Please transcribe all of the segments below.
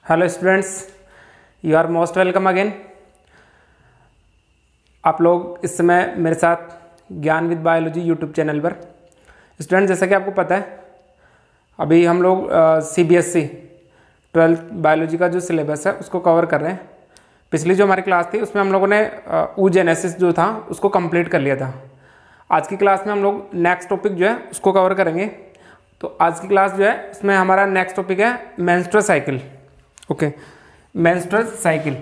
Hello students, you are most welcome again. आप लोग इस समय मेरे साथ Gyan with Biology YouTube channel पर। स्टूडेंट, जैसा कि आपको पता है, अभी हम लोग CBSE 12th बायोलॉजी का जो सिलेबस है उसको कवर कर रहे हैं। पिछली जो हमारी क्लास थी उसमें हम लोगों ने oogenesis जो था उसको कंप्लीट कर लिया था। आज की क्लास में हम लोग नेक्स्ट टॉपिक जो है उसको कवर करेंगे। तो आज की क्लास जो है उसमें हमारा नेक्स्ट टॉपिक है menstrual cycle. Okay, menstrual cycle.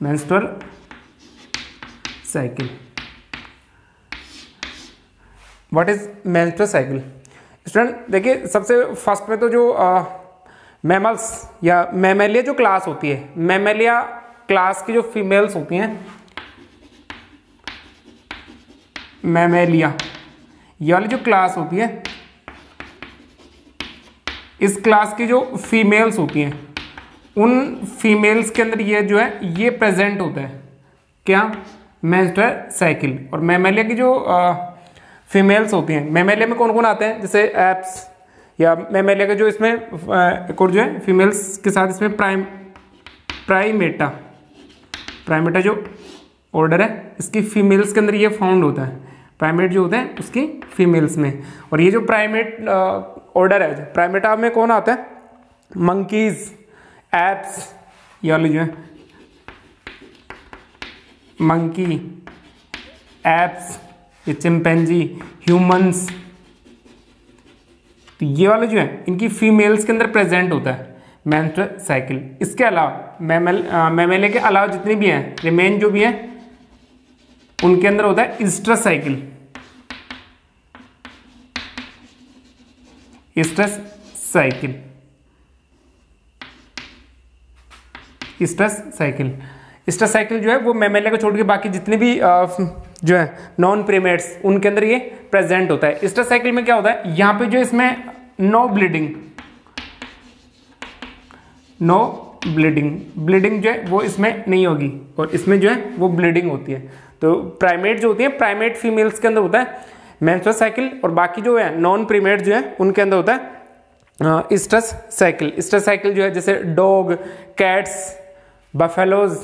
Menstrual cycle, what is menstrual cycle? Student देखिए, सबसे फर्स्ट में तो जो मैमल्स या मैमेलिया जो क्लास होती है, मैमेलिया क्लास की जो फीमेल्स होती हैं, मैमेलिया ये वाली जो क्लास होती है, इस क्लास की जो फीमेल्स होती हैं, उन फीमेल्स के अंदर ये जो है ये प्रेजेंट होता है क्या? Menstrual cycle. और मैमेलिया की जो फीमेल्स होती हैं, मैमेलिया में कौन कौन आते हैं? जैसे एप्स या मैमेलिया का जो इसमें एक और जो है फीमेल्स के साथ इसमें प्राइमेटा जो ऑर्डर है इसकी फीमेल्स के अंदर ये फाउंड होता है। प्राइमेट जो होते हैं उसकी फीमेल्स में। और ये जो प्राइमेट ऑर्डर है, प्राइमेटा में कौन आता है? मंकीज, एप्स, ये वाली जो है मंकी, एप्स, ये चिंपैंजी, ह्यूमंस, तो ये वाले जो है इनकी फीमेल्स के अंदर प्रेजेंट होता है मेंस्ट्रुअल साइकिल। इसके अलावा मैमेलिया के अलावा जितनी भी हैं रिमेन जो भी हैं उनके अंदर होता है इस्ट्रस साइकिल। इस्ट्रस साइकिल, इस्ट्रस साइकिल, इस्ट्रस साइकिल जो है वो मैमेलिया को छोड़ के बाकी जितने भी जो है नॉन प्रीमेट्स उनके अंदर ये प्रेजेंट होता है। इस्ट्रस साइकिल में क्या होता है? यहाँ पे जो इसमें नो ब्लीडिंग जो है वो इसमें नहीं होगी और इसमें जो है वो ब्लीडिंग होती है। तो प्राइमेट जो होती है, प्राइमेट फीमेल्स के अंदर होता है मेंस्ट्रुअल साइकिल, और बाकी जो है नॉन प्रीमेट जो है उनके अंदर होता है इस्ट्रस साइकिल। इस्ट्रस साइकिल जो है जैसे डॉग, कैट्स, बफेलोज,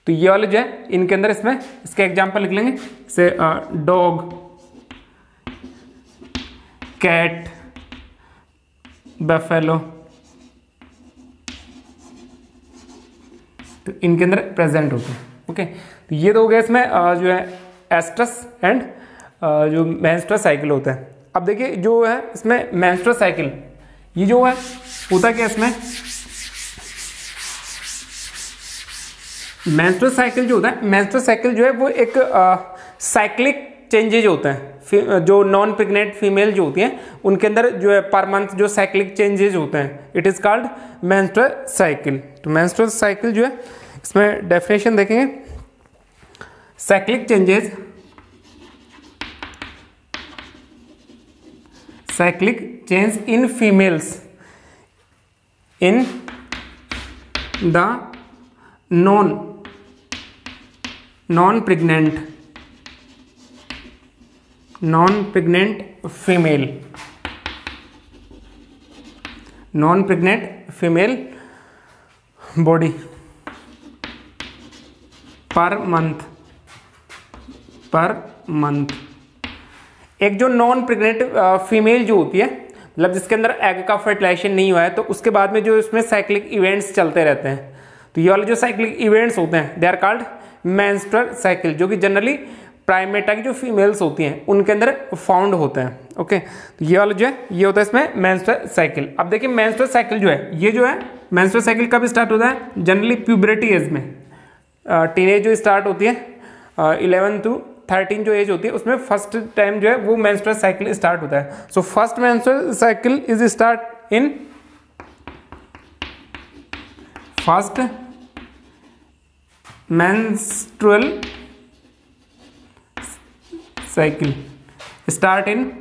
तो ये वाले जो है इनके अंदर इसमें इसके एग्जांपल लिख लेंगे, जैसे डॉग, कैट, बफेलो, तो इनके अंदर प्रेजेंट होते हैं। ओके, तो ये तो हो गया इसमें जो है एस्ट्रस एंड जो मेंस्ट्रुअल साइकिल होता है। अब देखिए जो है इसमें मेंस्ट्रुअल साइकिल, ये जो है होता क्या इसमें? मेंस्ट्रुअल साइकिल जो होता है, मेंस्ट्रुअल साइकिल जो है वो एक साइक्लिक चेंजेज होता है। जो नॉन प्रेग्नेंट फीमेल जो होती हैं उनके अंदर जो है पर मंथ जो साइक्लिक चेंजेज होते हैं, it is called menstrual cycle. तो मेंस्ट्रुअल साइकिल जो है इसमें डेफिनेशन देखेंगे, cyclic changes, cyclic change in females in the non pregnant female body per month. एक जो नॉन प्रेग्नेंट फीमेल जो होती है, मतलब जिसके अंदर एग का फर्टिलाइजेशन नहीं हुआ है, तो उसके बाद में जो इसमें साइक्लिक इवेंट्स चलते रहते हैं, तो ये वाले जो साइक्लिक इवेंट्स होते हैं they are called menstrual cycle, जो कि जनरली प्राइमेटा की जो फीमेल्स होती हैं उनके अंदर फाउंड होते हैं। ओके, तो ये वाला जो है ये होता है इसमें मेंस्ट्रुअल साइकिल। अब देखिए मेंस्ट्रुअल साइकिल जो है ये जो है मेंस्ट्रुअल साइकिल कब स्टार्ट होता है? जनरली प्यूबर्टी एज में, टीनेज जो स्टार्ट होती है 11 to 13 जो एज होती है उसमें फर्स्ट टाइम जो है वो मेंस्ट्रुअल साइकिल स्टार्ट होता है। So first menstrual cycle is start in first menstrual cycle start in,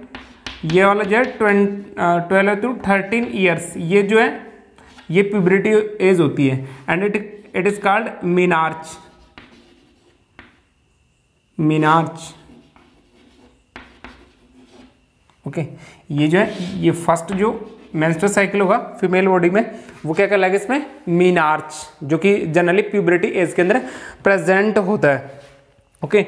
ये वाला जो है 12 to 13 ईयर्स, ये जो है ये प्यूबर्टी एज होती है and it is called menarche. Okay, ये जो है ये फर्स्ट जो मेंस्ट्रुअल साइकिल होगा फीमेल बॉडी में वो क्या कहलाएगा इसमें मीनार्च, जो कि जनरली प्यूबर्टी एज के अंदर प्रेजेंट होता है। ओके,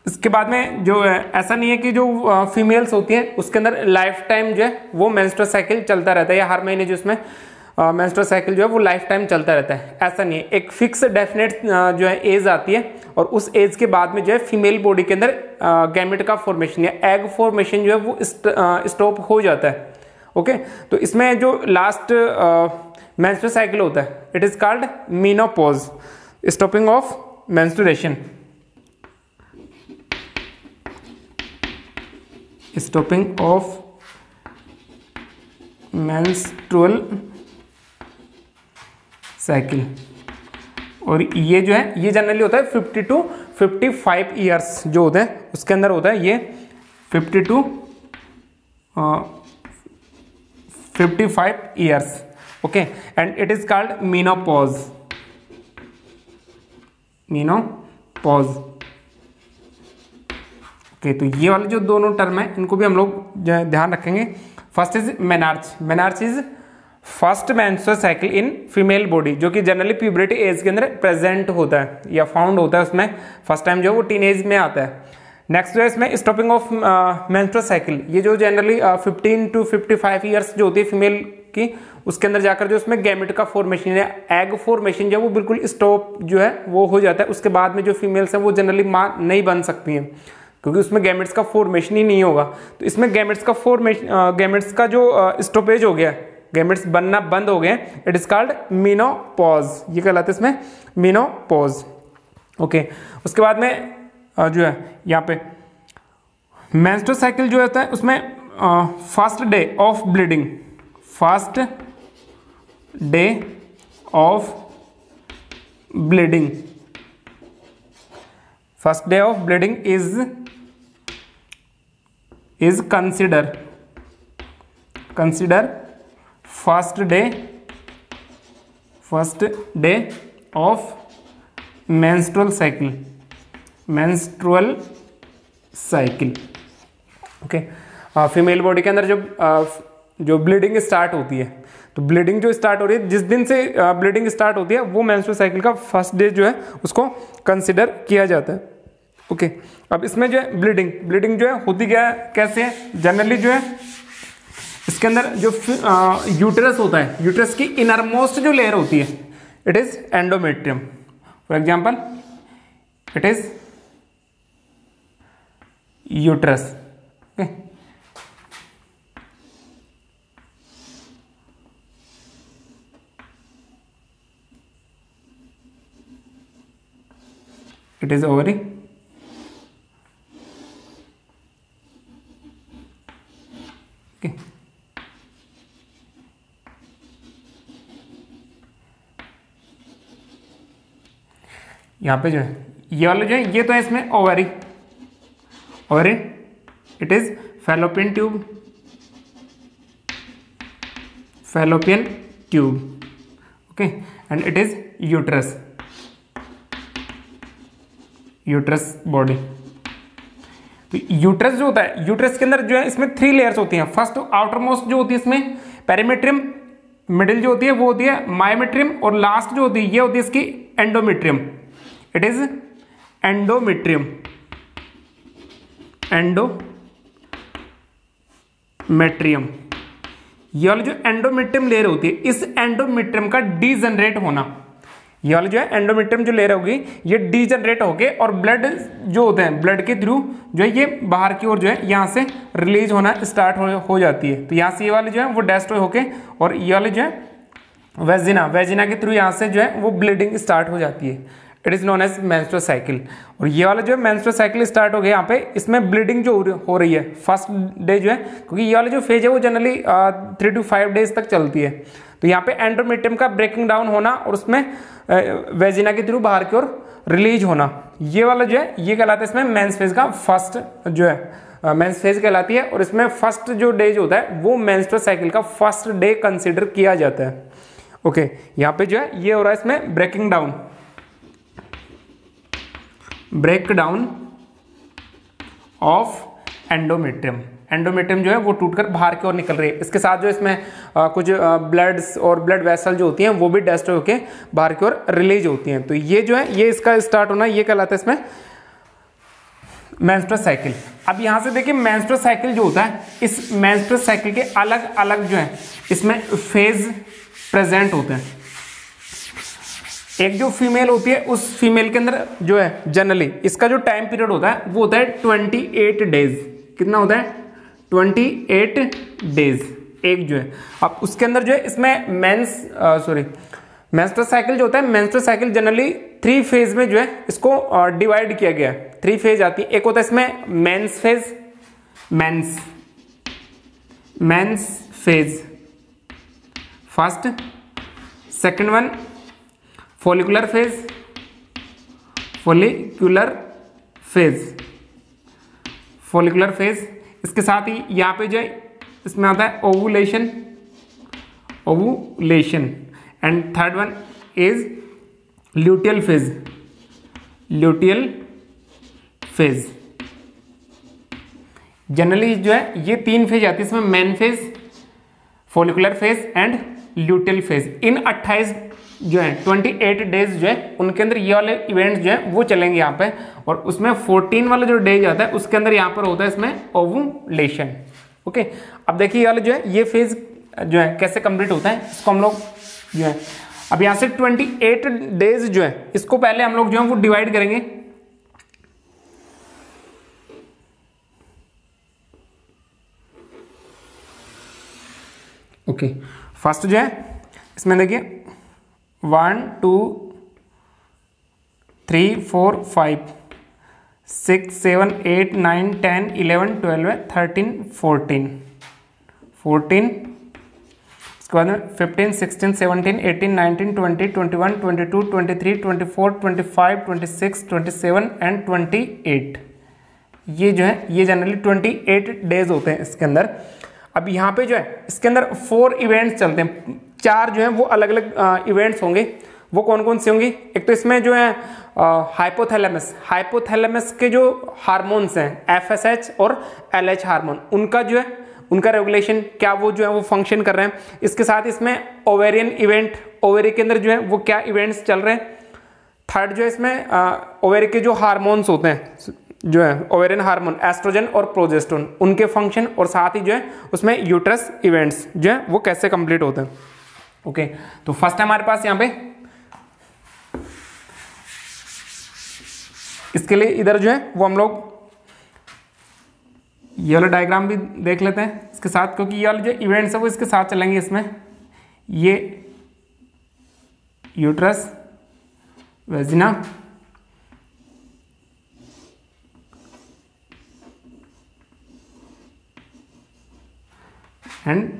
इसके बाद में जो ऐसा नहीं है कि जो फीमेल्स होती हैं उसके अंदर लाइफ टाइम जो है वो मेंस्ट्रुअल साइकिल चलता रहता है, या हर महीने जो इसमें मेंस्ट्रुअल साइकिल जो है वो लाइफ टाइम चलता रहता है, ऐसा नहीं है। एक फिक्स डेफिनेट जो है एज आती है और उस एज के बाद में जो है फीमेल बॉडी के अंदर गैमेट का फॉर्मेशन या एग फॉर्मेशन जो है वो स्टॉप हो जाता है। ओके, तो इसमें जो लास्ट मेंस्ट्रुअल साइकिल होता है it is called menopause, stopping of menstruation, stopping of menstrual cycle. और ये जो है ये जनरली होता है 50 to 55 ईयर्स जो होते हैं उसके अंदर होता है ये 50 to 55 years. Okay, and it is called menopause, menopause. Okay, तो ये वाले जो दोनों टर्म है इनको भी हम लोग ध्यान रखेंगे। First is menarche, menarche is first menstrual cycle in female body, जो कि जनरली प्यूबर्टी एज के अंदर प्रेजेंट होता है या फाउंड होता है, उसमें फर्स्ट टाइम जो वो टीन एज में आता है। नेक्स्ट जो है इसमें स्टॉपिंग ऑफ मेंस्ट्रुअल साइकिल, ये जो जनरली 15 to 55 ईयर्स जो होती है फीमेल की, उसके अंदर जाकर जो उसमें गैमेट का फॉर्मेशन या एग फॉर्मेशन जो है वो बिल्कुल स्टॉप जो है वो हो जाता है। उसके बाद में जो फीमेल्स हैं वो जनरली मां नहीं बन सकती हैं क्योंकि उसमें गैमेट्स का फॉर्मेशन ही नहीं होगा। तो इसमें गैमेट्स का फॉर्मेशन, गैमेट्स का जो स्टॉपेज हो गया, गैमेट्स बनना बंद हो गए, इट इज कॉल्ड मेनोपॉज, ये कहलाता है इसमें मेनोपॉज। ओके, उसके बाद में जो है यहाँ पे मेंस्ट्रुअल साइकिल जो होता है उसमें first day of bleeding, first day of bleeding, first day of bleeding is consider first day of menstrual cycle. Okay, female body के अंदर जो ब्लीडिंग स्टार्ट होती है, तो ब्लीडिंग जो स्टार्ट हो रही है, जिस दिन से ब्लीडिंग स्टार्ट होती है वो मेंस्ट्रुअल साइकिल का फर्स्ट डे जो है उसको कंसिडर किया जाता है। ओके, अब इसमें जो है ब्लीडिंग जो है होती क्या है, कैसे है, जनरली जो है इसके अंदर जो यूटेरस होता है, यूटेरस की इनरमोस्ट जो लेयर होती है it is endometrium. For example it is uterus. Okay, it is ovary, okay, यहाँ पे जो है ये वाला जो है ये तो है इसमें ovary, ovary it is fallopian tube, okay, and it is uterus body. तो यूट्रस जो होता है, यूट्रस के अंदर जो है इसमें 3 लेयर्स होती हैं। फर्स्ट आउटर मोस्ट जो होती है इसमें पेरीमेट्रियम, मिडिल जो होती है वो होती है मायोमेट्रियम, और लास्ट जो होती है ये होती है इसकी एंडोमेट्रियम, इट इज एंडोमेट्रियम। ये वाली जो एंडोमेट्रियम लेयर होती है, इस एंडोमेट्रियम का डीजनरेट होना, ये वाली जो है एंडोमेट्रियम जो लेयर होगी ये डीजनरेट होके और ब्लड जो होते हैं, ब्लड के थ्रू जो है ये बाहर की ओर जो है यहाँ से रिलीज होना स्टार्ट हो जाती है। तो यहाँ से ये वाली जो है वो डेस्ट्रॉय होके और ये वाली जो है वेजिना के थ्रू यहाँ से जो है वो ब्लीडिंग स्टार्ट हो जाती है। It is known as menstrual cycle. और ये वाला जो है मेंस्ट्रुअल साइकिल स्टार्ट हो गया यहाँ पे, इसमें ब्लीडिंग जो हो रही है फर्स्ट डे जो है, क्योंकि ये वाला जो फेज है वो जनरली 3 to 5 डेज तक चलती है। तो यहाँ पे एंडोमेट्रियम का ब्रेकिंग डाउन होना और उसमें वेजिना के थ्रू बाहर की ओर रिलीज होना, ये वाला जो है ये कहलाता है इसमें मेंस फेज का फर्स्ट जो है मेंस फेज कहलाती है। और इसमें फर्स्ट जो डे जो होता है वो मेंस्ट्रुअल साइकिल का फर्स्ट डे कंसिडर किया जाता है। ओके, यहाँ पे जो है ये हो रहा है इसमें breaking down of endometrium. Endometrium जो है वो टूटकर बाहर की ओर निकल रही है। इसके साथ जो इसमें कुछ ब्लड्स और ब्लड वेसल जो होती हैं वो भी डस्ट होके बाहर की ओर रिलीज होती हैं। तो ये जो है ये इसका स्टार्ट होना ये कहलाता है इसमें मेंस्ट्रुअल साइकिल। अब यहाँ से देखिए मेंस्ट्रुअल साइकिल जो होता है, इस मेंस्ट्रुअल साइकिल के अलग अलग जो है इसमें फेज प्रेजेंट होते हैं। एक जो फीमेल होती है उस फीमेल के अंदर जो है जनरली इसका जो टाइम पीरियड होता है वो होता है 28 डेज। कितना होता है? 28 डेज एक जो है। अब उसके अंदर जो है इसमें मेंस्ट्रुअल साइकिल जो होता है, मेंस्ट्रुअल साइकिल जनरली 3 फेज में जो है इसको डिवाइड किया गया है। 3 फेज आती है। एक होता है इसमें menses phase, menses phase first. Second one follicular phase, follicular phase. इसके साथ ही यहाँ पे जो है इसमें आता है ovulation and third one is luteal phase. Generally जो है ये 3 फेज आती है इसमें, mens phase, follicular phase and luteal phase. इन 28 जो है 28 डेज जो है उनके अंदर ये वाले इवेंट्स जो है वो चलेंगे यहाँ पे। और उसमें 14 वाला जो डेज आता है उसके अंदर यहाँ पर होता है इसमें ओवुलेशन। ओके, अब देखिए ये वाला जो है ये फेज जो है कैसे कंप्लीट होता है, इसको हम लोग जो है अब यहाँ से 28 डेज जो है इसको पहले हम लोग जो है वो डिवाइड करेंगे। ओके, फर्स्ट जो है इसमें देखिए 1 2 3 4 5 6 7 8 9 10 11 12 13 14 उसके बाद में 15 16 17 18 19 20 21 22 23 24 25 26 27 एंड 28। ये जो है ये जनरली 28 डेज होते हैं इसके अंदर। अब यहाँ पे जो है इसके अंदर 4 इवेंट्स चलते हैं। 4 जो है वो अलग अलग इवेंट्स होंगे। वो कौन कौन से होंगे? एक तो इसमें जो है हाइपोथैलेमस के जो हार्मोन्स हैं FSH और LH हार्मोन, उनका जो है उनका रेगुलेशन क्या वो जो है वो फंक्शन कर रहे हैं। इसके साथ इसमें ओवेरियन इवेंट, ओवेरी के अंदर जो है वो क्या इवेंट्स चल रहे हैं। थर्ड जो है इसमें ओवेरी के जो हार्मोन्स होते हैं जो है ओवेरियन हार्मोन, एस्ट्रोजन और प्रोजेस्टेरोन, उनके फंक्शन और साथ ही जो है उसमें यूट्रस इवेंट्स जो है वो कैसे कंप्लीट होते हैं। ओके, तो फर्स्ट है हमारे पास यहाँ पे इसके लिए इधर जो है वो हम लोग ये वाला डायग्राम भी देख लेते हैं इसके साथ, क्योंकि ये वाले जो इवेंट्स है वो इसके साथ चलेंगे। इसमें ये uterus, vagina, and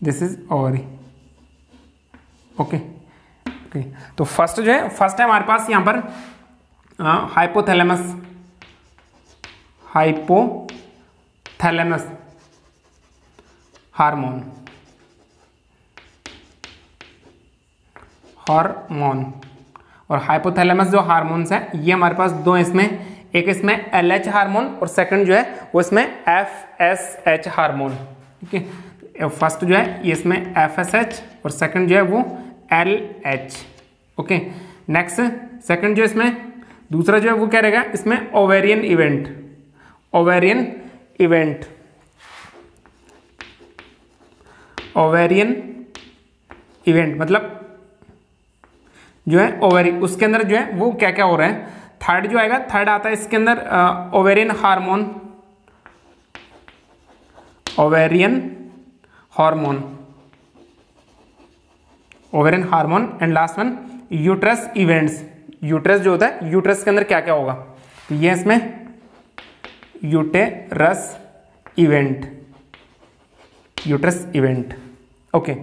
this is ovary. Okay, तो फर्स्ट जो है फर्स्ट है हमारे पास यहाँ पर हाइपोथैलेमस हार्मोन और हाइपोथैलेमस जो हार्मोन्स है ये हमारे पास 2 इसमें, एक इसमें LH हार्मोन और सेकंड जो है वो इसमें FSH हार्मोन। ठीक है, फर्स्ट जो है ये इसमें FSH और सेकंड जो है वो LH। ओके, नेक्स्ट सेकंड जो इसमें दूसरा जो है वो क्या रहेगा, इसमें ओवेरियन इवेंट मतलब जो है ओवेरी, उसके अंदर जो है वो क्या क्या हो रहा है। थर्ड जो आएगा, थर्ड आता है इसके अंदर ovarian hormone and last one uterus events. Uterus जो होता है, यूट्रस के अंदर क्या क्या होगा, तो ये इसमें यूट्रस इवेंट। ओके,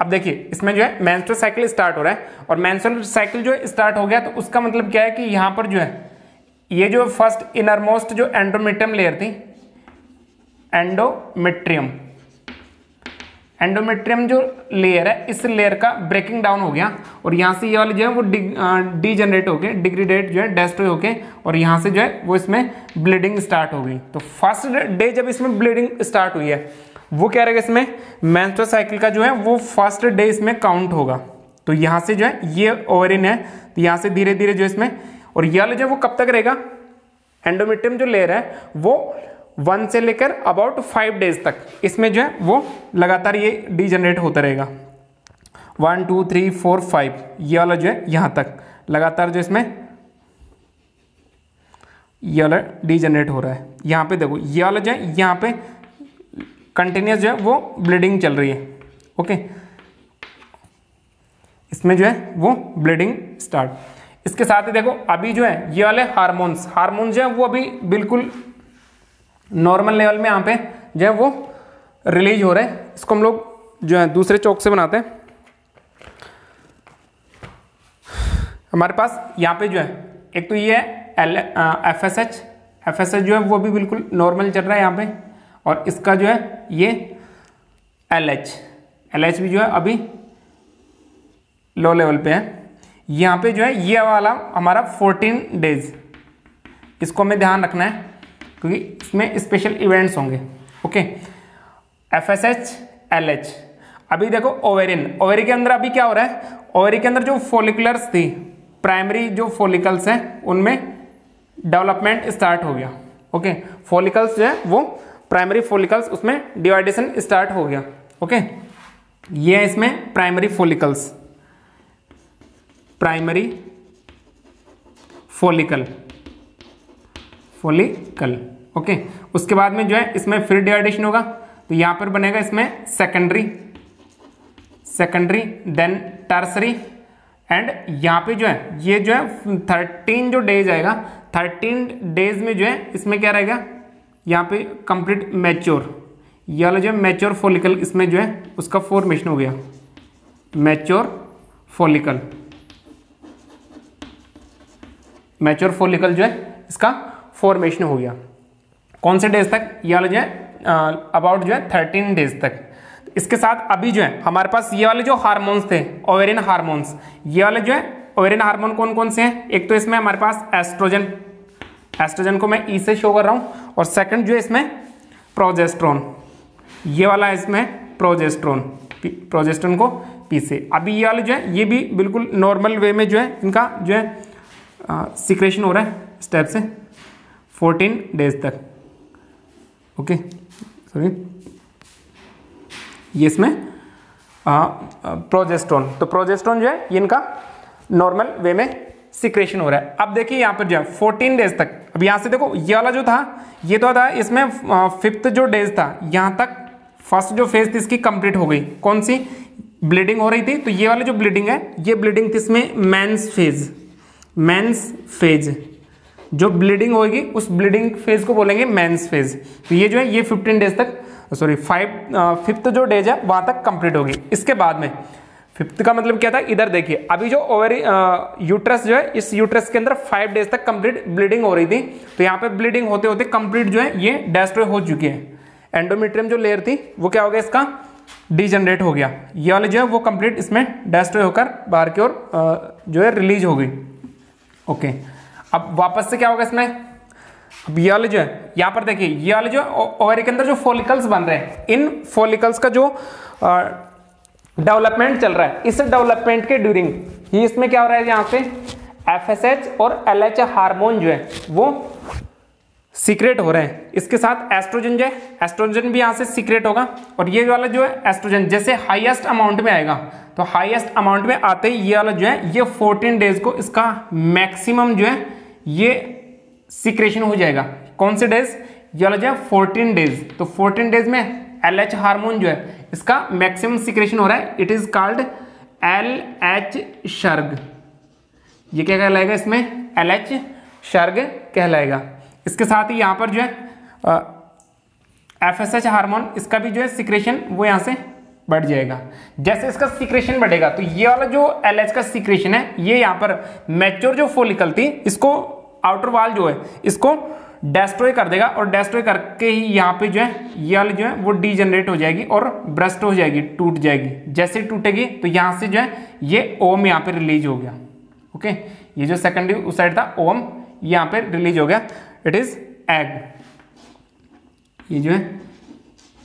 अब देखिए इसमें जो है मेंस्ट्रुअल साइकिल स्टार्ट हो रहा है और मेंस्ट्रुअल साइकिल जो स्टार्ट हो गया तो उसका मतलब क्या है कि यहाँ पर जो है ये जो फर्स्ट इनरमोस्ट जो एंडोमेट्रियम लेयर थी, एंडोमेट्रियम जो लेयर है इस लेयर का ब्रेकिंग डाउन हो गया और यहाँ से ये वाले जो है वो डीजनरेट होके डिग्रेडेट जो है डेस्ट्रॉय होके और यहाँ से जो है वो इसमें ब्लीडिंग स्टार्ट हो गई। तो फर्स्ट डे जब इसमें ब्लीडिंग स्टार्ट हुई है वो क्या रहेगा, इसमें मेंस्ट्रुअल साइकिल का जो है वो फर्स्ट डे इसमें काउंट होगा। तो यहाँ से जो है ये ओवरिन है, तो यहाँ से धीरे धीरे जो इसमें, और ये वाला जो है वो कब तक रहेगा, एंडोमेट्रियम जो लेयर है वो 1 से लेकर अबाउट 5 डेज तक इसमें जो है वो लगातार ये डीजनरेट होता रहेगा। 1 2 3 4 5 ये वाला जो है यहाँ तक लगातार जो इसमें ये वाला डीजनरेट हो रहा है। यहाँ पे देखो ये वाला जो है यहाँ पे कंटिन्यूस जो है वो ब्लीडिंग चल रही है। ओके, इसमें जो है वो ब्लीडिंग स्टार्ट। इसके साथ ही देखो अभी जो है ये वाले हार्मोन्स जो है वो अभी बिल्कुल नॉर्मल लेवल में यहाँ पे जो है वो रिलीज हो रहे हैं। इसको हम लोग जो है दूसरे चौक से बनाते हैं। हमारे पास यहाँ पे जो है एक तो ये एफ एस एच जो है वो भी बिल्कुल नॉर्मल चल रहा है यहाँ पे, और इसका जो है ये एल एच भी जो है अभी लो लेवल पे है। यहाँ पे जो है ये वाला हमारा 14 डेज, इसको हमें ध्यान रखना है क्योंकि इसमें स्पेशल इवेंट्स होंगे। Okay, F S H L H. अभी देखो ओवेरी के अंदर अभी क्या हो रहा है, ओवेरी के अंदर जो फॉलिकुलर्स थी, प्राइमरी जो फॉलिकल्स हैं उनमें डेवलपमेंट स्टार्ट हो गया। ओके, फॉलिकल्स जो है वो प्राइमरी फॉलिकल्स उसमें डिवाइडेशन स्टार्ट हो गया। ओके, ये है इसमें primary follicles, primary follicle. Okay, उसके बाद में जो है इसमें फिर डिवाइडेशन होगा, तो यहां पर बनेगा इसमें सेकेंडरी देन टर्सरी, एंड यहाँ पे जो है ये जो है 13 जो डेज आएगा, 13 डेज में जो है इसमें क्या रहेगा, यहाँ पे कंप्लीट मैच्योर, ये वाला जो है मैच्योर फॉलिकल इसमें जो है उसका फॉर्मेशन हो गया। मैच्योर फॉलिकल जो है इसका फॉर्मेशन हो गया। कौन से डेज तक, ये वाला जो है अबाउट जो है 13 डेज तक। इसके साथ अभी जो है हमारे पास ये वाले जो हार्मोन्स थे, ओवेरियन हार्मोन्स, ये वाले जो है ओवेरियन हार्मोन कौन कौन से हैं, एक तो इसमें हमारे पास एस्ट्रोजन को मैं ई से शो कर रहा हूं, और सेकंड जो है इसमें प्रोजेस्टेरोन, ये वाला है इसमें प्रोजेस्टेरोन को पी से। अभी ये वाले जो है ये भी बिल्कुल नॉर्मल वे में जो है इनका जो है सिक्रेशन हो रहा है स्टेप से 14 डेज तक। ओके, सॉरी, ये इसमें प्रोजेस्टेरोन, तो प्रोजेस्टेरोन जो है ये इनका नॉर्मल वे में सिक्रेशन हो रहा है। अब देखिए यहाँ पर जो है 14 डेज तक, अब यहाँ से देखो ये वाला जो था ये तो था इसमें 5th जो डेज था यहाँ तक फर्स्ट जो फेज थी इसकी कंप्लीट हो गई। कौन सी, ब्लीडिंग हो रही थी, तो ये वाली जो ब्लीडिंग है ये ब्लीडिंग थी इसमें मेंस फेज, जो ब्लीडिंग होगी उस ब्लीडिंग फेज को बोलेंगे मेंस फेज। तो ये जो है ये 15 डेज तक, सॉरी 5th जो डेज है वहां तक कंप्लीट होगी। इसके बाद में 5th का मतलब क्या था, इधर देखिए अभी जो ओवरी यूट्रस जो है इस यूट्रस के अंदर 5 डेज तक कंप्लीट ब्लीडिंग हो रही थी, तो यहाँ पे ब्लीडिंग होते होते कंप्लीट जो है ये डेस्ट्रॉय हो चुकी है। एंडोमेट्रियम जो लेयर थी वो क्या हो गया, इसका डीजनरेट हो गया। ये वाले जो है वो कंप्लीट इसमें डेस्ट्रॉय होकर बाहर की ओर जो है रिलीज हो गई। ओके, अब वापस से क्या होगा इसमें, अब ये वाले जो है यहाँ पर देखिए ये वाले जो ओवरी के अंदर जो फॉलिकल्स बन रहे हैं, इन फॉलिकल्स का जो डेवलपमेंट चल रहा है, इस डेवलपमेंट के ड्यूरिंग ही इसमें क्या हो रहा है, यहाँ पे एफएसएच और एलएच हार्मोन जो है वो सीक्रेट हो रहे हैं। इसके साथ एस्ट्रोजन जो है, एस्ट्रोजन भी यहाँ से सीक्रेट होगा, और ये वाला जो है एस्ट्रोजन जैसे हाईएस्ट अमाउंट में आएगा, तो हाईएस्ट अमाउंट में आते ही ये वाला जो है ये 14 डेज को इसका मैक्सिमम जो है ये सीक्रेशन हो जाएगा। कौन से डेज, ये वाला जो है 14 डेज, तो 14 डेज में एलएच हार्मोन जो है इसका मैक्सिमम सीक्रेशन हो रहा है। इट इज कॉल्ड एलएच शर्ग, ये क्या कहलाएगा, इसमें एलएच शर्ग कहलाएगा। इसके साथ ही यहाँ पर जो है एफएसएच हार्मोन, इसका भी जो है सीक्रेशन वो यहाँ से बढ़ जाएगा। जैसे इसका सीक्रेशन बढ़ेगा तो ये वाला जो एलएच का सीक्रेशन है ये यहाँ पर मैच्योर जो फॉलिकल थी इसको आउटर वॉल जो है इसको डेस्ट्रॉय कर देगा और डेस्ट्रॉय करके ही यहाँ पे जो है ये वाली जो है वो डीजनरेट हो जाएगी और ब्रस्ट हो जाएगी, टूट जाएगी। जैसे टूटेगी तो यहाँ से जो है ये ओम यहाँ पे रिलीज हो गया। ओके, ये जो सेकेंडरी उस साइड था ओम यहाँ पे रिलीज हो गया, इट इज एग। ये जो है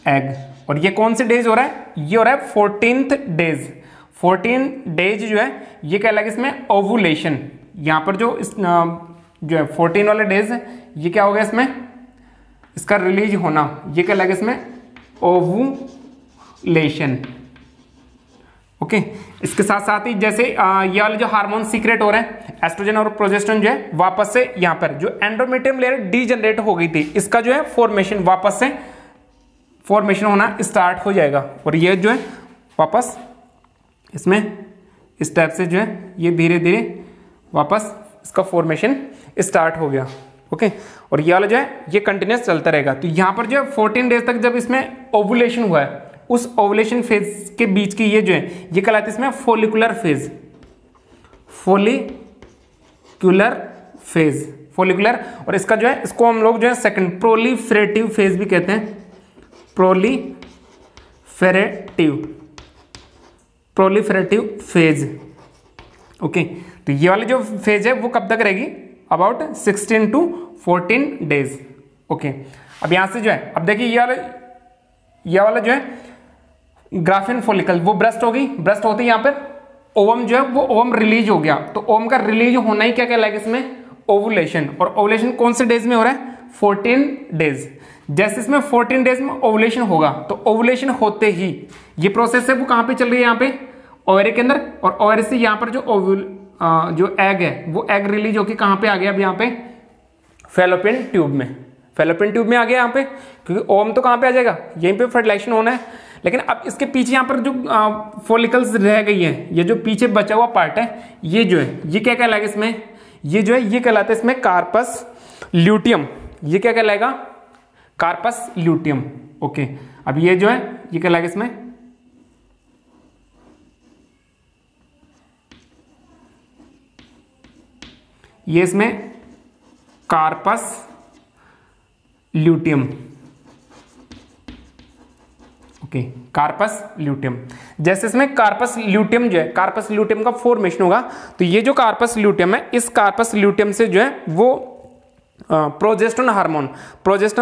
एग, और ये कौन से डेज हो रहा है, ये हो रहा है 14th डेज। 14 डेज जो है ये क्या लगे इसमें ओवुलेशन। यहाँ पर जो है 14 वाले डेज है ये क्या हो गया इसमें इसका रिलीज होना, ये क्या लगे इसमें ओवुलेशन। ओके, इसके साथ साथ ही जैसे ये वाले जो हार्मोन सीक्रेट हो रहे हैं एस्ट्रोजन और प्रोजेस्टेरोन जो है वापस से यहाँ पर जो एंडोमेट्रियम लेयर डीजनरेट हो गई थी इसका जो है फॉर्मेशन वापस से फॉर्मेशन होना स्टार्ट हो जाएगा, और ये जो है वापस इसमें इस टाइप से जो है ये धीरे धीरे वापस इसका फॉर्मेशन स्टार्ट हो गया। ओके, और ये वाला जो है ये कंटिन्यूस चलता रहेगा। तो यहाँ पर जो है 14 डेज तक जब इसमें ओवुलेशन हुआ है उस ओवुलेशन फेज के बीच की ये जो है ये कहलाती है इसमें फोलिकुलर फेज। फोलिकुलर, और इसका जो है इसको हम लोग जो है सेकंड प्रोलिफेरेटिव फेज भी कहते हैं। Proliferative phase. ओके, तो ये वाली जो फेज है वो कब तक रहेगी, अबाउट 16 to 14 डेज। ओके, अब यहां से जो है अब देखिए ये वाला जो है ग्राफिन फॉलिकल वो ब्रस्ट होगी, ब्रस्ट होते ही यहाँ पर ओवम जो है वो ओवम रिलीज हो गया। तो ओवम का रिलीज होना ही क्या कहलाएगा इसमें ओवुलेशन, और ओवुलेशन कौन से डेज में हो रहा है 14 डेज। जैसे इसमें 14 डेज में ओवुलेशन होगा तो ओवुलेशन होते ही ये प्रोसेस है वो कहाँ पे चल रही है, यहाँ पे ओवरी के अंदर, और ओवरी से यहाँ पर जो एग है वो एग रिलीज होकर कहाँ पे आ गया, अब यहाँ पे फैलोपियन ट्यूब में आ गया यहाँ पे, क्योंकि ओवम तो कहाँ पे आ जाएगा यहीं पे फर्टिलाइजेशन होना है। लेकिन अब इसके पीछे यहाँ पर जो फॉलिकल्स रह गई है, ये जो पीछे बचा हुआ पार्ट है ये जो है ये क्या कहलाएगा इसमें, ये जो है ये कहलाता है इसमें कार्पस ल्यूटियम। ये क्या कहलाएगा कार्पस ल्यूटियम। ओके, अब ये जो है ये कहलाएगा इसमें ये इसमें corpus luteum. Okay, corpus luteum. जैसे इसमें कार्पस ल्यूटियम जो है कार्पस ल्यूटियम का फॉर्मेशन होगा तो ये जो कार्पस ल्यूटियम है इस कार्पस ल्यूटियम से जो है वो प्रोजेस्टेरोन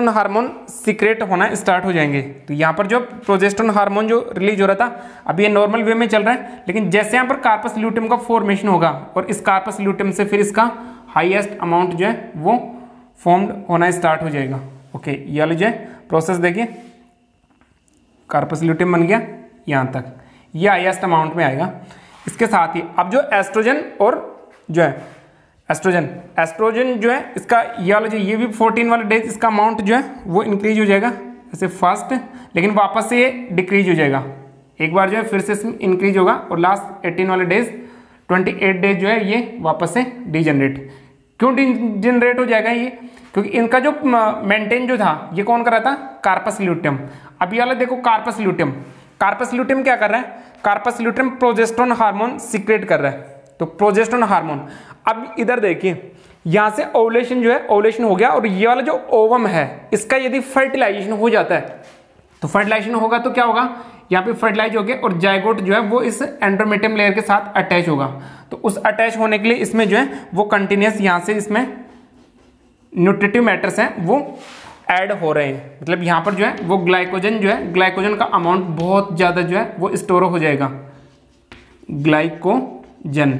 हार्मोन सीक्रेट होना स्टार्ट हो जाएंगे। तो यहाँ पर जो प्रोजेस्टेरोन हार्मोन जो रिलीज हो रहा था अभी ये नॉर्मल वे में चल रहा है, लेकिन जैसे यहाँ पर कार्पस ल्यूटियम का फॉर्मेशन होगा और इस कार्पस ल्यूटियम से फिर इसका हाईएस्ट अमाउंट जो है वो फॉर्म्ड होना स्टार्ट हो जाएगा। ओके, ये वाली जो है प्रोसेस देखिए कार्पस ल्यूटियम बन गया यहाँ तक, ये हाईएस्ट अमाउंट में आएगा। इसके साथ ही अब जो एस्ट्रोजन और जो है एस्ट्रोजन जो है इसका ये वाला जो ये भी 14 वाले डेज इसका अमाउंट जो है वो इंक्रीज हो जाएगा ऐसे फास्ट, लेकिन वापस से ये डिक्रीज हो जाएगा। एक बार जो है फिर से इंक्रीज होगा और लास्ट 18 वाले डेज 28 डेज जो है ये वापस से डीजनरेट। क्यों डीजनरेट हो जाएगा ये, क्योंकि इनका जो मेंटेन जो था ये कौन कर रहा था कार्पस ल्यूटियम। अब ये वाला देखो कार्पस ल्यूटियम क्या कर रहा है, corpus luteum progesterone hormone secrete कर रहा है। तो प्रोजेस्टेरोन हार्मोन, अब इधर देखिए यहां से ओवुलेशन जो है ओवुलेशन हो गया, और ये वाला जो ओवम है इसका यदि फर्टिलाइजेशन हो जाता है तो फर्टिलाइजेशन होगा तो क्या होगा, यहाँ पे फर्टिलाइज हो गया और जाइगोट जो है वो इस एंडोमेट्रियम लेयर के साथ अटैच होगा। तो उस अटैच होने के लिए इसमें जो है वो कंटिन्यूस यहाँ से इसमें न्यूट्रिटिव मैटर्स हैं वो ऐड हो रहे हैं। मतलब यहाँ पर जो है वो ग्लाइकोजन का अमाउंट बहुत ज़्यादा जो है वो स्टोर हो जाएगा, ग्लाइकोजन।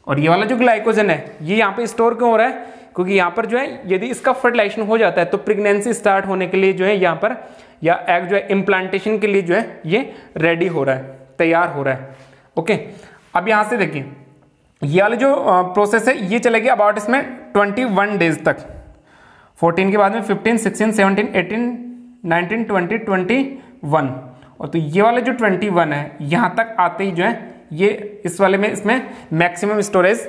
और ये वाला जो ग्लाइकोजन है ये यहाँ पे स्टोर क्यों हो रहा है, क्योंकि यहाँ पर जो है यदि इसका फर्टिलाइजेशन हो जाता है तो प्रेगनेंसी स्टार्ट होने के लिए जो है यहाँ पर या एग जो है इम्प्लांटेशन के लिए जो है ये रेडी हो रहा है, तैयार हो रहा है। ओके, अब यहाँ से देखिए ये वाला जो प्रोसेस है ये चलेगी अबाउट इसमें 21 डेज तक। 14 के बाद में 15, 16, 17, 18, 19, 20, 21, और तो ये वाले जो 21 है यहाँ तक आते ही जो है ये इस वाले में इसमें मैक्सिमम स्टोरेज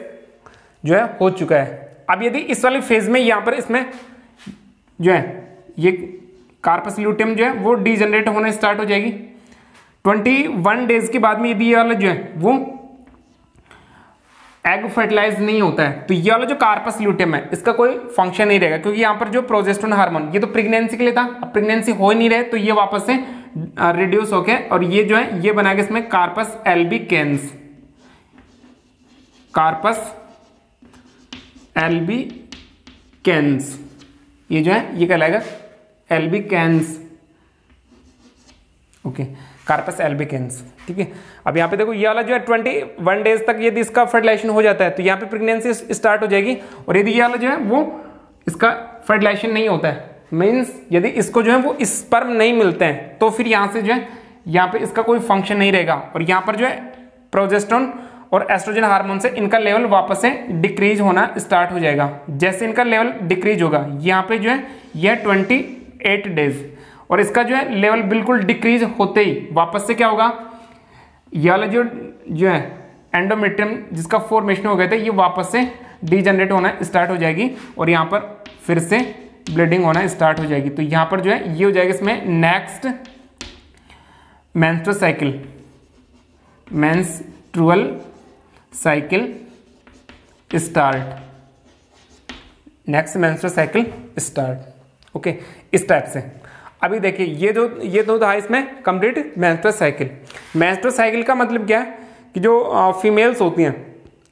जो है हो चुका है। अब यदि इस वाले फेज में यहाँ पर इसमें जो है ये कार्पस ल्यूटियम जो है वो डीजनरेट होना स्टार्ट हो जाएगी। 21 डेज के बाद में यदि ये वाला जो है वो एग फर्टिलाइज नहीं होता है तो ये वाला जो कार्पस ल्यूटियम है इसका कोई फंक्शन नहीं रहेगा, क्योंकि यहाँ पर जो प्रोजेस्टेरोन हार्मोन ये तो प्रेगनेंसी के लिए था, अब प्रेगनेंसी हो ही नहीं रहे तो ये वापस से रिड्यूस होके और ये जो है ये बनाएगा इसमें कार्पस एल्बिकेंस, कार्पस एल्बिकेंस, ये जो है ये कहलाएगा एल्बिकेंस, ओके, कार्पस एल्बिकेंस। ठीक है, अब यहाँ पे देखो ये वाला जो है 21 डेज तक यदि इसका फर्टिलाइजेशन हो जाता है तो यहाँ पे प्रेगनेंसी स्टार्ट हो जाएगी, और यदि ये वाला जो है वो इसका फर्टिलाइजेशन नहीं होता है, मीन्स यदि इसको जो है वो स्पर्म नहीं मिलते हैं तो फिर यहाँ से जो है यहाँ पे इसका कोई फंक्शन नहीं रहेगा, और यहाँ पर जो है प्रोजेस्टेरोन और एस्ट्रोजन हार्मोन से इनका लेवल वापस से डिक्रीज होना स्टार्ट हो जाएगा। जैसे इनका लेवल डिक्रीज होगा यहाँ पे जो है यह 28 डेज, और इसका जो है लेवल बिल्कुल डिक्रीज होते ही वापस से क्या होगा, ये वाला जो है एंडोमेट्रियम जिसका फॉर्मेशन हो गए थे ये वापस से डीजनरेट होना स्टार्ट हो जाएगी, और यहाँ पर फिर से ब्लीडिंग होना स्टार्ट हो जाएगी। तो यहाँ पर जो है ये हो जाएगा इसमें next menstrual cycle start, next menstrual cycle start. Okay, इस टाइप से। अभी देखिए ये तो था इसमें complete menstrual cycle. Menstrual cycle का मतलब क्या है कि जो फीमेल्स होती हैं,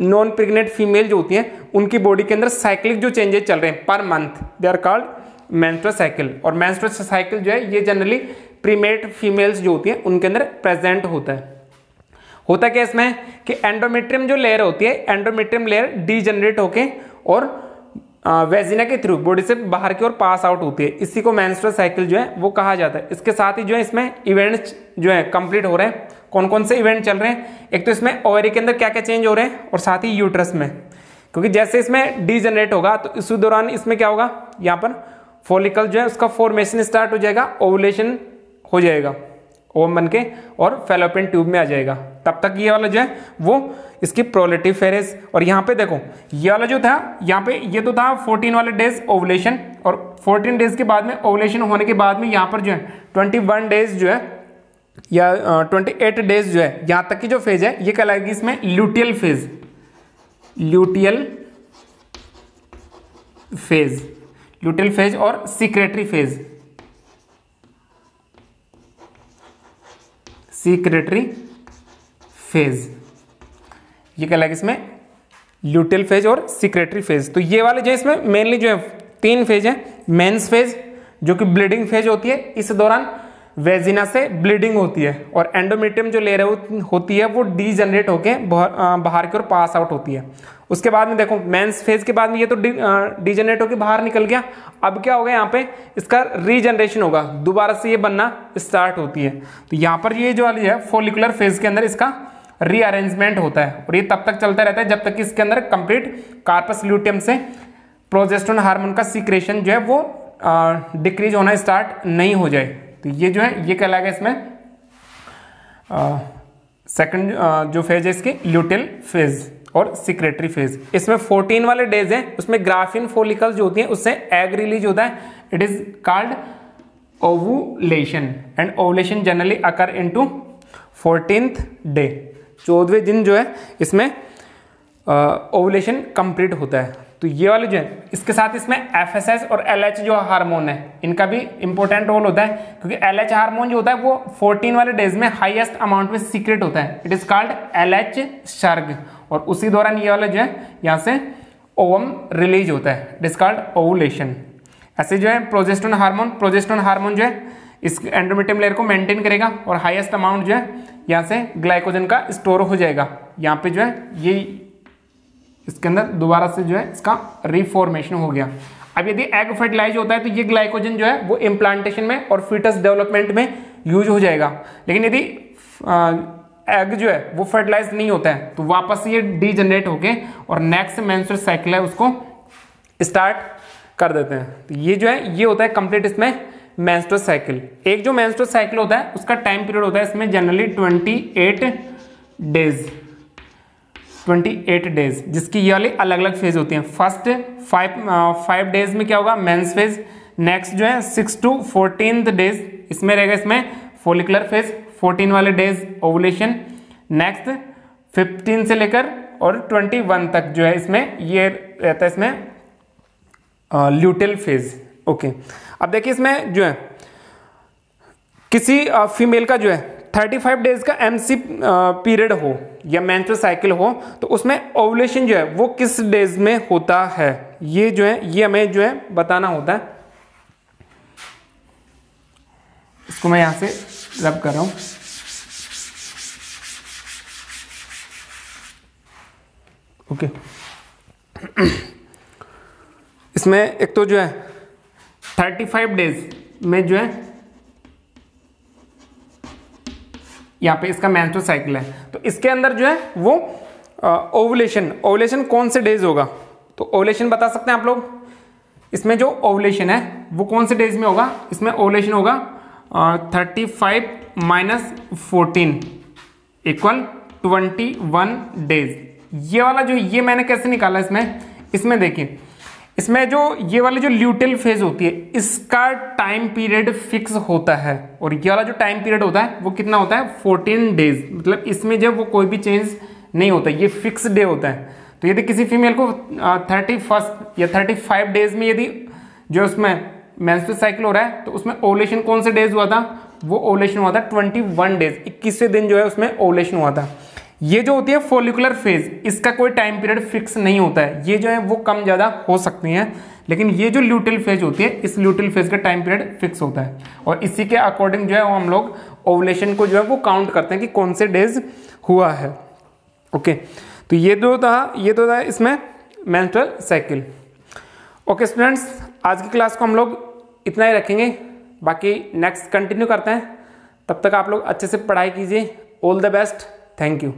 नॉन प्रेग्नेंट फीमेल जो होती हैं, उनकी बॉडी के अंदर साइक्लिक जो चेंजेस चल रहे हैं पर month, they are called menstrual cycle. और मेंस्ट्रुअल साइकिल जो है ये जनरली प्रीमेट फीमेल्स जो होती हैं उनके अंदर प्रेजेंट होता है। होता क्या इसमें कि एंडोमेट्रियम जो लेयर होती है, एंडोमेट्रियम लेयर डीजनरेट होके और वेजिना के थ्रू बॉडी से बाहर की ओर पास आउट होती है, इसी को मेंस्ट्रुअल साइकिल जो है वो कहा जाता है। इसके साथ ही जो है इसमें इवेंट्स जो है कंप्लीट हो रहे हैं। कौन कौन से इवेंट चल रहे हैं, एक तो इसमें ओवरी के अंदर क्या क्या चेंज हो रहे हैं, और साथ ही यूट्रस में, क्योंकि जैसे इसमें डीजनरेट होगा तो इस दौरान इसमें क्या होगा, यहाँ पर फॉलिकल जो है उसका फॉर्मेशन स्टार्ट हो जाएगा, ओवुलेशन हो जाएगा, ओवम बन के और फैलोपियन ट्यूब में आ जाएगा। तब तक ये वाला जो है वो इसकी प्रोलेटिव फेरेस। और यहाँ पे देखो ये वाला जो था, यहाँ पे ये तो था 14 वाले डेज ओवुलेशन, और 14 डेज के बाद में ओवुलेशन होने के बाद में यहाँ पर जो है 21 डेज जो है या 28 डेज जो है यहाँ तक की जो फेज है ये कहलाएगी इसमें ल्यूटियल फेज, ल्यूटियल फेज और सीक्रेटरी फेज, ये कहलाएगा इसमें ल्यूटियल फेज और सीक्रेटरी फेज। तो ये वाले जो इसमें मेनली जो है 3 फेज है। मेंस फेज जो कि ब्लीडिंग फेज होती है, इस दौरान वेजिना से ब्लीडिंग होती है, और एंडोमेट्रियम जो लेयर होती है वो डीजनरेट होके बाहर की ओर पास आउट होती है। उसके बाद में देखो मेंस फेज के बाद में ये तो डीजनरेट होके बाहर निकल गया। अब क्या होगा, यहाँ पे इसका रीजनरेशन होगा, दोबारा से ये बनना स्टार्ट होती है। तो यहाँ पर ये जो वाली है फॉलिकुलर फेज के अंदर इसका रीअरेंजमेंट होता है, और ये तब तक चलता रहता है जब तक कि इसके अंदर कंप्लीट कार्पस ल्यूटियम से प्रोजेस्टेरोन हार्मोन का सीक्रेशन जो है वो डिक्रीज होना स्टार्ट नहीं हो जाए। तो ये जो है ये कहलाएगा इसमें सेकंड जो फेज है इसकी ल्यूटियल फेज और सीक्रेटरी फेज। इसमें 14 वाले डेज हैं, उसमें ग्राफिन फॉलिकल्स जो होती हैं उससे एग रिलीज होता है, it is called ovulation, and ovulation generally occur into 14th day, 14वें दिन जो है इसमें ओवुलेशन कंप्लीट होता है। तो ये वाले जो है इसके साथ इसमें FSH और LH जो हार्मोन है इनका भी इंपॉर्टेंट रोल होता है, क्योंकि LH हार्मोन जो होता है वो 14 वाले डेज में हाईएस्ट अमाउंट में सीक्रेट होता है, इट इज कॉल्ड LH सर्ग, और उसी दौरान ये वाला जो है यहाँ से ओवम रिलीज होता है, इट इज कॉल्ड ओवुलेशन। ऐसे जो है प्रोजेस्टेरोन हार्मोन जो है इस एंडोमेट्रियम लेयर को मेंटेन करेगा, और हाईएस्ट अमाउंट जो है यहाँ से ग्लाइकोजन का स्टोर हो जाएगा। यहाँ पे जो है ये इसके अंदर दोबारा से जो है इसका रिफॉर्मेशन हो गया। अब यदि एग फर्टिलाइज होता है तो ये ग्लाइकोजन जो है वो इम्प्लांटेशन में और फीटस डेवलपमेंट में यूज हो जाएगा। लेकिन यदि एग जो है वो फर्टिलाइज नहीं होता है तो वापस ये डीजनरेट होके और नेक्स्ट मेंस्ट्रुअल साइकिल है उसको स्टार्ट कर देते हैं। तो ये जो है ये होता है कंप्लीट इसमें मेंस्ट्रुअल साइकिल। एक जो मेंस्ट्रुअल साइकिल होता है उसका टाइम पीरियड होता है इसमें जनरली 28 डेज, जिसकी ये वाली अलग अलग फेज होती हैं। फर्स्ट 5 डेज में क्या होगा, मेंस फेज। नेक्स्ट जो है 6 to 14th डेज इसमें रहेगा इसमें फॉलिकुलर फेज, 14 वाले डेज ओवुलेशन। नेक्स्ट 15 से लेकर और 21 तक जो है इसमें ये रहता है इसमें ल्यूटेल फेज। ओके, अब देखिए इसमें जो है किसी फीमेल का जो है 35 डेज का एमसी पीरियड हो या मेंस्ट्रुअल साइकिल हो तो उसमें ओवुलेशन जो है वो किस डेज में होता है, ये जो है ये हमें जो है बताना होता है। इसको मैं यहां से रब कर रहा हूं। ओके, इसमें एक तो जो है 35 डेज में जो है यहाँ पे इसका मेंस्ट्रुअल साइकिल है, तो इसके अंदर जो है वो ओवुलेशन कौन से डेज होगा, तो ओवुलेशन बता सकते हैं आप लोग। इसमें जो ओवुलेशन है वो कौन से डेज में होगा, इसमें ओवुलेशन होगा 35 माइनस 14 इक्वल 21 डेज। ये वाला जो ये मैंने कैसे निकाला इसमें देखिए, इसमें जो ये वाली जो ल्यूटेल फेज होती है इसका टाइम पीरियड फिक्स होता है, और ये वाला जो टाइम पीरियड होता है वो कितना होता है 14 डेज। मतलब इसमें जब वो कोई भी चेंज नहीं होता, ये फिक्स डे होता है। तो यदि किसी फीमेल को 31 या 35 डेज में यदि जो उसमें मेंस्ट्रुअल साइकिल हो रहा है तो उसमें ओवुलेशन कौन से डेज हुआ था, वो ओवुलेशन हुआ था 21 डेज, 21वें दिन जो है उसमें ओवुलेशन हुआ था। ये जो होती है फॉलिकुलर फेज, इसका कोई टाइम पीरियड फिक्स नहीं होता है, ये जो है वो कम ज़्यादा हो सकती हैं, लेकिन ये जो ल्यूटेल फेज होती है इस ल्यूटेल फेज का टाइम पीरियड फिक्स होता है, और इसी के अकॉर्डिंग जो है वो हम लोग ओवुलेशन को जो है वो काउंट करते हैं कि कौन से डेज हुआ है। ओके, तो ये तो था इसमें मेंस्ट्रुअल साइकिल। ओके स्टूडेंट्स, आज की क्लास को हम लोग इतना ही रखेंगे, बाकी नेक्स्ट कंटिन्यू करते हैं। तब तक आप लोग अच्छे से पढ़ाई कीजिए। All the best, thank you.